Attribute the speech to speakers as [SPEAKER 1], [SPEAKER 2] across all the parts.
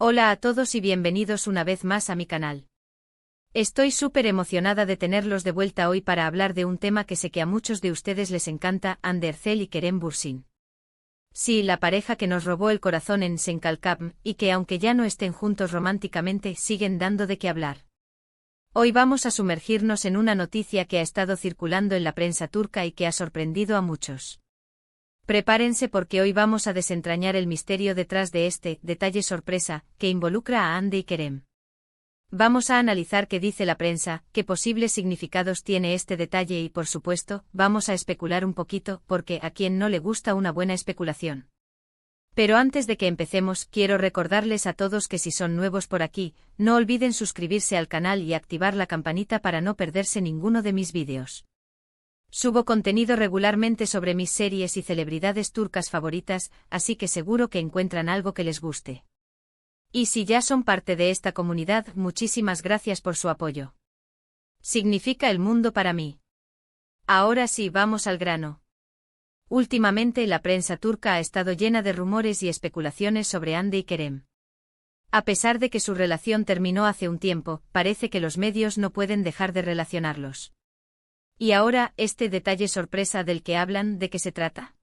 [SPEAKER 1] Hola a todos y bienvenidos una vez más a mi canal. Estoy súper emocionada de tenerlos de vuelta hoy para hablar de un tema que sé que a muchos de ustedes les encanta, Hande Erçel y Kerem Bürsin. Sí, la pareja que nos robó el corazón en Senkalkam, y que aunque ya no estén juntos románticamente, siguen dando de qué hablar. Hoy vamos a sumergirnos en una noticia que ha estado circulando en la prensa turca y que ha sorprendido a muchos. Prepárense porque hoy vamos a desentrañar el misterio detrás de este detalle sorpresa que involucra a Hande y Kerem. Vamos a analizar qué dice la prensa, qué posibles significados tiene este detalle y por supuesto, vamos a especular un poquito porque a quien no le gusta una buena especulación. Pero antes de que empecemos, quiero recordarles a todos que si son nuevos por aquí, no olviden suscribirse al canal y activar la campanita para no perderse ninguno de mis vídeos. Subo contenido regularmente sobre mis series y celebridades turcas favoritas, así que seguro que encuentran algo que les guste. Y si ya son parte de esta comunidad, muchísimas gracias por su apoyo. Significa el mundo para mí. Ahora sí, vamos al grano. Últimamente la prensa turca ha estado llena de rumores y especulaciones sobre Hande y Kerem. A pesar de que su relación terminó hace un tiempo, parece que los medios no pueden dejar de relacionarlos. Y ahora, este detalle sorpresa del que hablan, ¿de qué se trata?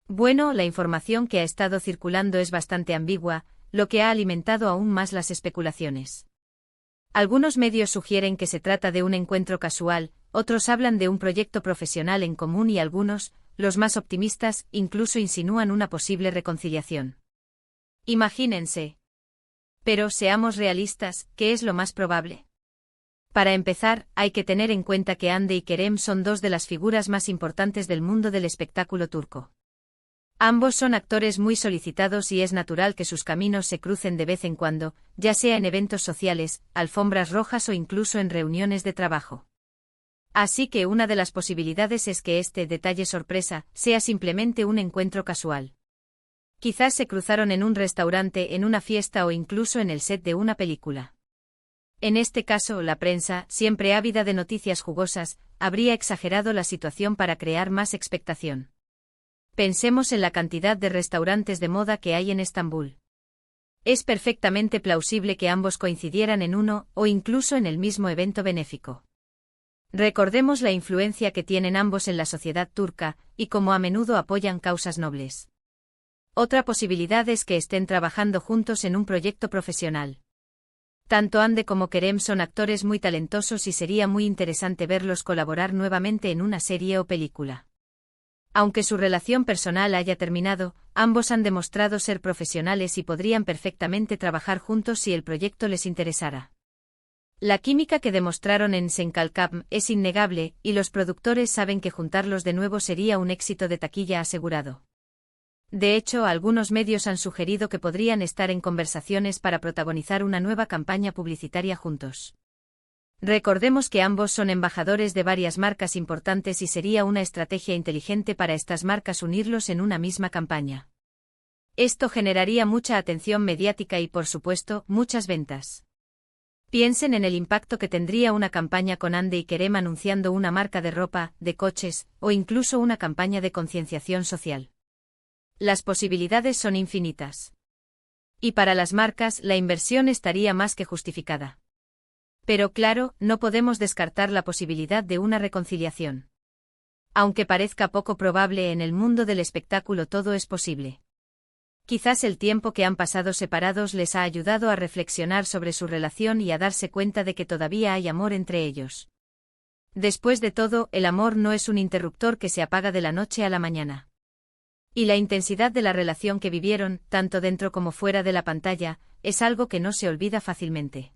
[SPEAKER 1] Bueno, la información que ha estado circulando es bastante ambigua, lo que ha alimentado aún más las especulaciones. Algunos medios sugieren que se trata de un encuentro casual, otros hablan de un proyecto profesional en común y algunos, los más optimistas, incluso insinúan una posible reconciliación. Imagínense. Pero seamos realistas, ¿qué es lo más probable? Para empezar, hay que tener en cuenta que Hande y Kerem son dos de las figuras más importantes del mundo del espectáculo turco. Ambos son actores muy solicitados y es natural que sus caminos se crucen de vez en cuando, ya sea en eventos sociales, alfombras rojas o incluso en reuniones de trabajo. Así que una de las posibilidades es que este detalle sorpresa sea simplemente un encuentro casual. Quizás se cruzaron en un restaurante, en una fiesta o incluso en el set de una película. En este caso, la prensa, siempre ávida de noticias jugosas, habría exagerado la situación para crear más expectación. Pensemos en la cantidad de restaurantes de moda que hay en Estambul. Es perfectamente plausible que ambos coincidieran en uno, o incluso en el mismo evento benéfico. Recordemos la influencia que tienen ambos en la sociedad turca, y cómo a menudo apoyan causas nobles. Otra posibilidad es que estén trabajando juntos en un proyecto profesional. Tanto Hande como Kerem son actores muy talentosos y sería muy interesante verlos colaborar nuevamente en una serie o película. Aunque su relación personal haya terminado, ambos han demostrado ser profesionales y podrían perfectamente trabajar juntos si el proyecto les interesara. La química que demostraron en Senkalkam es innegable, y los productores saben que juntarlos de nuevo sería un éxito de taquilla asegurado. De hecho, algunos medios han sugerido que podrían estar en conversaciones para protagonizar una nueva campaña publicitaria juntos. Recordemos que ambos son embajadores de varias marcas importantes y sería una estrategia inteligente para estas marcas unirlos en una misma campaña. Esto generaría mucha atención mediática y, por supuesto, muchas ventas. Piensen en el impacto que tendría una campaña con Hande y Kerem anunciando una marca de ropa, de coches, o incluso una campaña de concienciación social. Las posibilidades son infinitas. Y para las marcas, la inversión estaría más que justificada. Pero claro, no podemos descartar la posibilidad de una reconciliación. Aunque parezca poco probable, en el mundo del espectáculo todo es posible. Quizás el tiempo que han pasado separados les ha ayudado a reflexionar sobre su relación y a darse cuenta de que todavía hay amor entre ellos. Después de todo, el amor no es un interruptor que se apaga de la noche a la mañana. Y la intensidad de la relación que vivieron, tanto dentro como fuera de la pantalla, es algo que no se olvida fácilmente.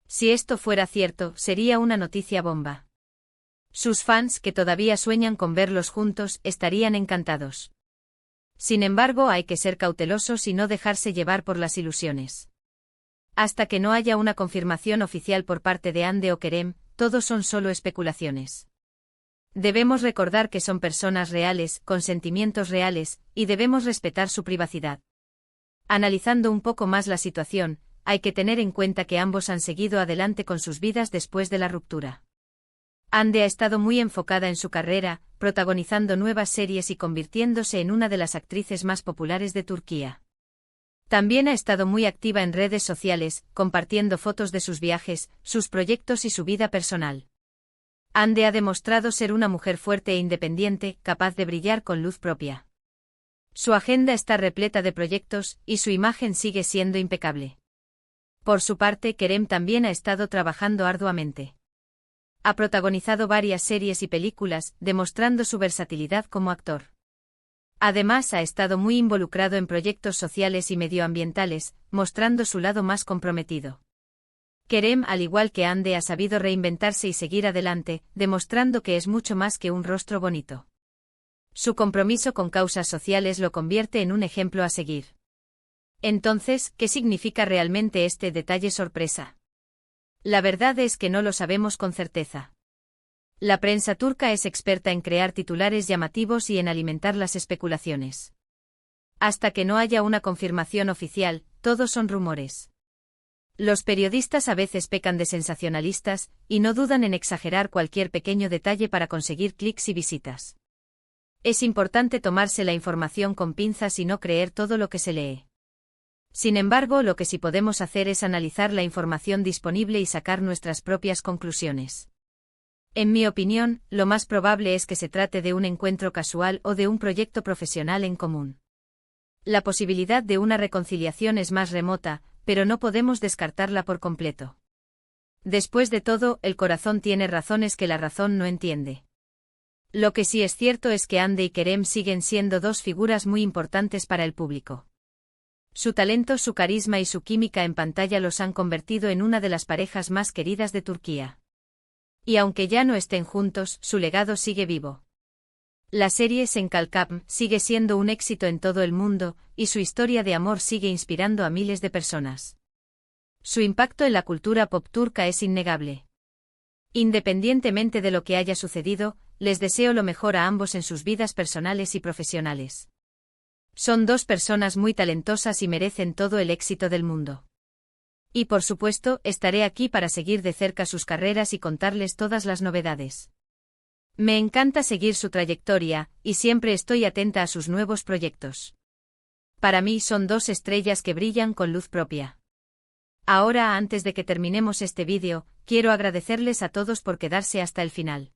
[SPEAKER 1] Si esto fuera cierto, sería una noticia bomba. Sus fans, que todavía sueñan con verlos juntos, estarían encantados. Sin embargo, hay que ser cautelosos y no dejarse llevar por las ilusiones. Hasta que no haya una confirmación oficial por parte de Hande o Kerem, todo son solo especulaciones. Debemos recordar que son personas reales, con sentimientos reales, y debemos respetar su privacidad. Analizando un poco más la situación, hay que tener en cuenta que ambos han seguido adelante con sus vidas después de la ruptura. Hande ha estado muy enfocada en su carrera, protagonizando nuevas series y convirtiéndose en una de las actrices más populares de Turquía. También ha estado muy activa en redes sociales, compartiendo fotos de sus viajes, sus proyectos y su vida personal. Ande ha demostrado ser una mujer fuerte e independiente, capaz de brillar con luz propia. Su agenda está repleta de proyectos, y su imagen sigue siendo impecable. Por su parte, Kerem también ha estado trabajando arduamente. Ha protagonizado varias series y películas, demostrando su versatilidad como actor. Además, ha estado muy involucrado en proyectos sociales y medioambientales, mostrando su lado más comprometido. Kerem, al igual que Ande, ha sabido reinventarse y seguir adelante, demostrando que es mucho más que un rostro bonito. Su compromiso con causas sociales lo convierte en un ejemplo a seguir. Entonces, ¿qué significa realmente este detalle sorpresa? La verdad es que no lo sabemos con certeza. La prensa turca es experta en crear titulares llamativos y en alimentar las especulaciones. Hasta que no haya una confirmación oficial, todos son rumores. Los periodistas a veces pecan de sensacionalistas, y no dudan en exagerar cualquier pequeño detalle para conseguir clics y visitas. Es importante tomarse la información con pinzas y no creer todo lo que se lee. Sin embargo, lo que sí podemos hacer es analizar la información disponible y sacar nuestras propias conclusiones. En mi opinión, lo más probable es que se trate de un encuentro casual o de un proyecto profesional en común. La posibilidad de una reconciliación es más remota, pero no podemos descartarla por completo. Después de todo, el corazón tiene razones que la razón no entiende. Lo que sí es cierto es que Ande y Kerem siguen siendo dos figuras muy importantes para el público. Su talento, su carisma y su química en pantalla los han convertido en una de las parejas más queridas de Turquía. Y aunque ya no estén juntos, su legado sigue vivo. La serie Senkalkam sigue siendo un éxito en todo el mundo, y su historia de amor sigue inspirando a miles de personas. Su impacto en la cultura pop turca es innegable. Independientemente de lo que haya sucedido, les deseo lo mejor a ambos en sus vidas personales y profesionales. Son dos personas muy talentosas y merecen todo el éxito del mundo. Y por supuesto, estaré aquí para seguir de cerca sus carreras y contarles todas las novedades. Me encanta seguir su trayectoria, y siempre estoy atenta a sus nuevos proyectos. Para mí son dos estrellas que brillan con luz propia. Ahora, antes de que terminemos este vídeo, quiero agradecerles a todos por quedarse hasta el final.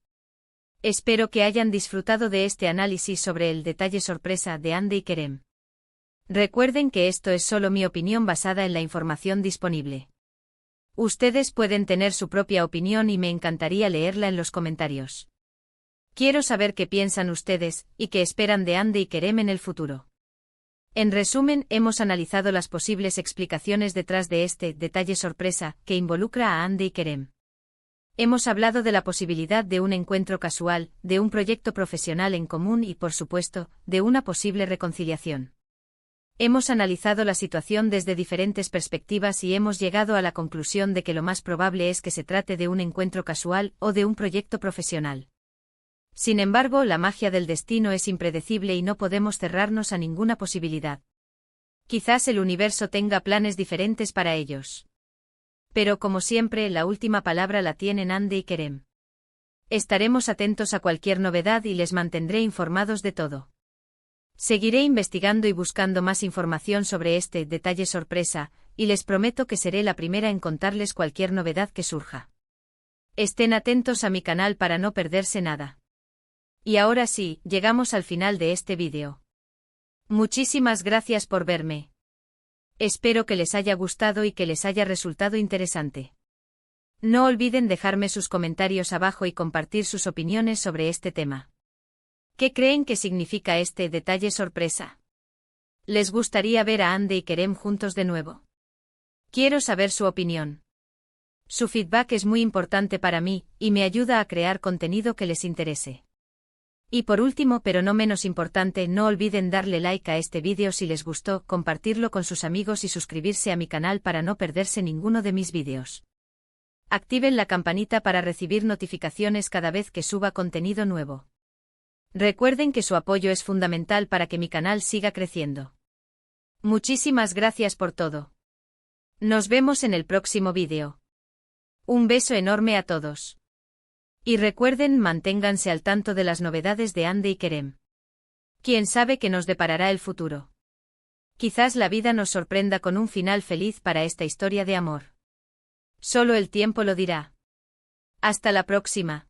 [SPEAKER 1] Espero que hayan disfrutado de este análisis sobre el detalle sorpresa de Ande y Kerem. Recuerden que esto es solo mi opinión basada en la información disponible. Ustedes pueden tener su propia opinión y me encantaría leerla en los comentarios. Quiero saber qué piensan ustedes, y qué esperan de Ande y Kerem en el futuro. En resumen, hemos analizado las posibles explicaciones detrás de este detalle sorpresa que involucra a Ande y Kerem. Hemos hablado de la posibilidad de un encuentro casual, de un proyecto profesional en común y, por supuesto, de una posible reconciliación. Hemos analizado la situación desde diferentes perspectivas y hemos llegado a la conclusión de que lo más probable es que se trate de un encuentro casual o de un proyecto profesional. Sin embargo, la magia del destino es impredecible y no podemos cerrarnos a ninguna posibilidad. Quizás el universo tenga planes diferentes para ellos. Pero como siempre, la última palabra la tienen Ande y Kerem. Estaremos atentos a cualquier novedad y les mantendré informados de todo. Seguiré investigando y buscando más información sobre este detalle sorpresa, y les prometo que seré la primera en contarles cualquier novedad que surja. Estén atentos a mi canal para no perderse nada. Y ahora sí, llegamos al final de este vídeo. Muchísimas gracias por verme. Espero que les haya gustado y que les haya resultado interesante. No olviden dejarme sus comentarios abajo y compartir sus opiniones sobre este tema. ¿Qué creen que significa este detalle sorpresa? ¿Les gustaría ver a Ande y Kerem juntos de nuevo? Quiero saber su opinión. Su feedback es muy importante para mí, y me ayuda a crear contenido que les interese. Y por último, pero no menos importante, no olviden darle like a este vídeo si les gustó, compartirlo con sus amigos y suscribirse a mi canal para no perderse ninguno de mis vídeos. Activen la campanita para recibir notificaciones cada vez que suba contenido nuevo. Recuerden que su apoyo es fundamental para que mi canal siga creciendo. Muchísimas gracias por todo. Nos vemos en el próximo vídeo. Un beso enorme a todos. Y recuerden, manténganse al tanto de las novedades de Ande y Kerem. ¿Quién sabe qué nos deparará el futuro? Quizás la vida nos sorprenda con un final feliz para esta historia de amor. Solo el tiempo lo dirá. Hasta la próxima.